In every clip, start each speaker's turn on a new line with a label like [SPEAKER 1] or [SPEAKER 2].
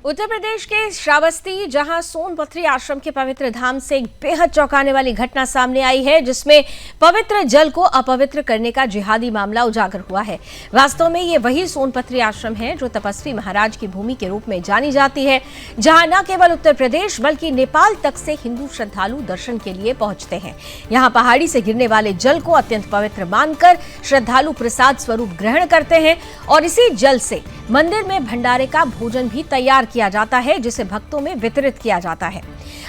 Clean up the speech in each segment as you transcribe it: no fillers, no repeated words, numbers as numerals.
[SPEAKER 1] उत्तर प्रदेश के श्रावस्ती, जहां सोनपथरी आश्रम के पवित्र धाम से एक बेहद चौंकाने वाली घटना सामने आई है, जिसमें पवित्र जल को अपवित्र करने का जिहादी मामला उजागर हुआ है। वास्तव में ये वही सोनपथरी आश्रम है जो तपस्वी महाराज की भूमि के रूप में जानी जाती है, जहां न केवल उत्तर प्रदेश बल्कि नेपाल तक से हिंदू श्रद्धालु दर्शन के लिए पहुंचते हैं। यहाँ पहाड़ी से गिरने वाले जल को अत्यंत पवित्र मानकर श्रद्धालु प्रसाद स्वरूप ग्रहण करते हैं और इसी जल से मंदिर में भंडारे का भोजन भी तैयार किया जाता है, जिसे भक्तों में वितरित किया जाता है।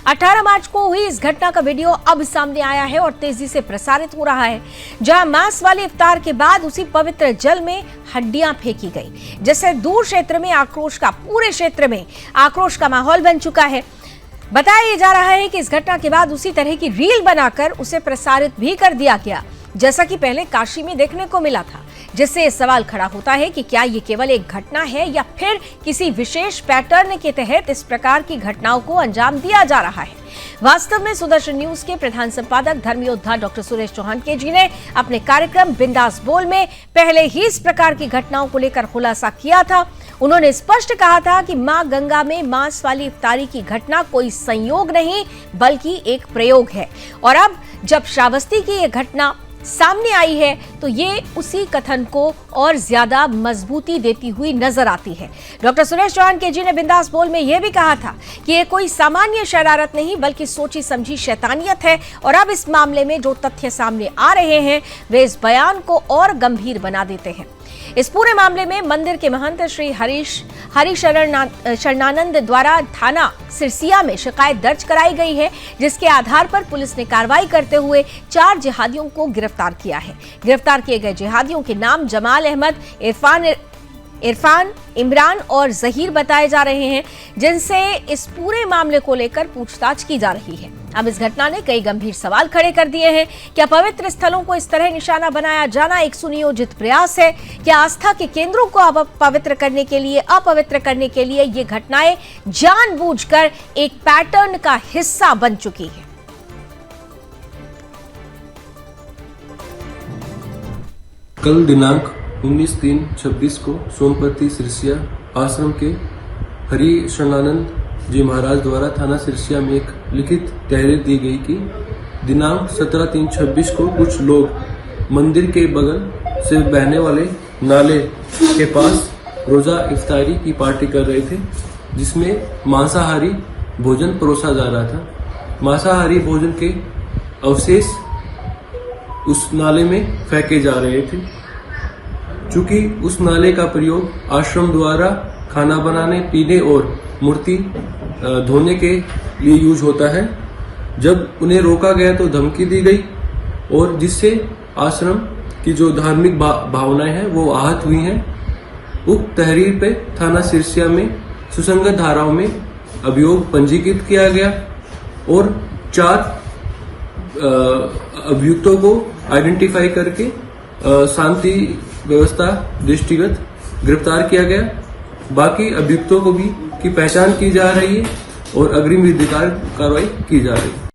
[SPEAKER 1] 18 मार्च को हुई इस घटना का वीडियो अब सामने आया है और तेजी से प्रसारित हो रहा है, जहां मांस वाले इफ्तार के बाद उसी पवित्र जल में हड्डियां फेंकी गई, जिससे दूर क्षेत्र में पूरे क्षेत्र में आक्रोश का माहौल बन चुका है। बताया जा रहा है कि इस घटना के बाद उसी तरह की रील बनाकर उसे प्रसारित भी कर दिया गया, जैसा कि पहले काशी में देखने को मिला था, जिससे सवाल खड़ा होता है कि क्या ये केवल एक घटना है या फिर किसी विशेष पैटर्न के तहत इस प्रकार की घटनाओं को अंजाम दिया जा रहा है। वास्तव में सुदर्शन न्यूज के प्रधान संपादक धर्म योद्धा डॉक्टर सुरेश चौहान केजी ने अपने कार्यक्रम बिंदास बोल में पहले ही इस प्रकार की घटनाओं को लेकर खुलासा किया था। उन्होंने स्पष्ट कहा था कि मां गंगा में मांस वाली इफ्तारी की घटना कोई संयोग नहीं बल्कि एक प्रयोग है, और अब जब श्रावस्ती की यह घटना सामने आई है तो ये उसी कथन को और ज्यादा मजबूती देती हुई नजर आती है। डॉक्टर सुरेश चौहान केजी ने बिंदास बोल में यह भी कहा था कि ये कोई सामान्य शरारत नहीं बल्कि सोची समझी शैतानियत है, और अब इस मामले में जो तथ्य सामने आ रहे हैं वे इस बयान को और गंभीर बना देते हैं। इस पूरे मामले में मंदिर के महंत श्री शरणानंद द्वारा थाना सिरसिया में शिकायत दर्ज कराई गई है, जिसके आधार पर पुलिस ने कार्रवाई करते हुए 4 जिहादियों को गिरफ्तार किया है। गिरफ्तार किए गए जिहादियों के नाम जमाल अहमद, इरफान, इमरान और जहीर बताए जा रहे हैं, जिनसे इस पूरे मामले को लेकर पूछताछ की जा रही है। अब इस घटना ने कई गंभीर सवाल खड़े कर दिए हैं। क्या पवित्र स्थलों को इस तरह निशाना बनाया जाना एक सुनियोजित प्रयास है? क्या आस्था के केंद्रों को अपवित्र करने के लिए ये घटनाएं जानबूझकर एक पैटर्न का हिस्सा बन चुकी है?
[SPEAKER 2] कल दिनांक 19/3/26 को सोनपथरी सिरसिया आश्रम के हरि शरणानंद जी महाराज द्वारा थाना सिरसिया में एक लिखित तहरीर दी गई कि दिनांक 17/3/26 को कुछ लोग मंदिर के बगल से बहने वाले नाले के पास रोजा इफ्तारी की पार्टी कर रहे थे, जिसमें मांसाहारी भोजन परोसा जा रहा था। मांसाहारी भोजन के अवशेष उस नाले में फेंके जा रहे थे। चूंकि उस नाले का प्रयोग आश्रम द्वारा खाना बनाने, पीने और मूर्ति धोने के लिए यूज होता है, जब उन्हें रोका गया तो धमकी दी गई और जिससे आश्रम की जो धार्मिक भावनाएं हैं वो आहत हुई हैं। उक्त तहरीर पे थाना सिरसिया में सुसंगत धाराओं में अभियोग पंजीकृत किया गया और 4 अभियुक्तों को आइडेंटिफाई करके शांति व्यवस्था दृष्टिगत गिरफ्तार किया गया। बाकी अभियुक्तों को भी की पहचान की जा रही है और अग्रिम विधिक कार्रवाई की जा रही है।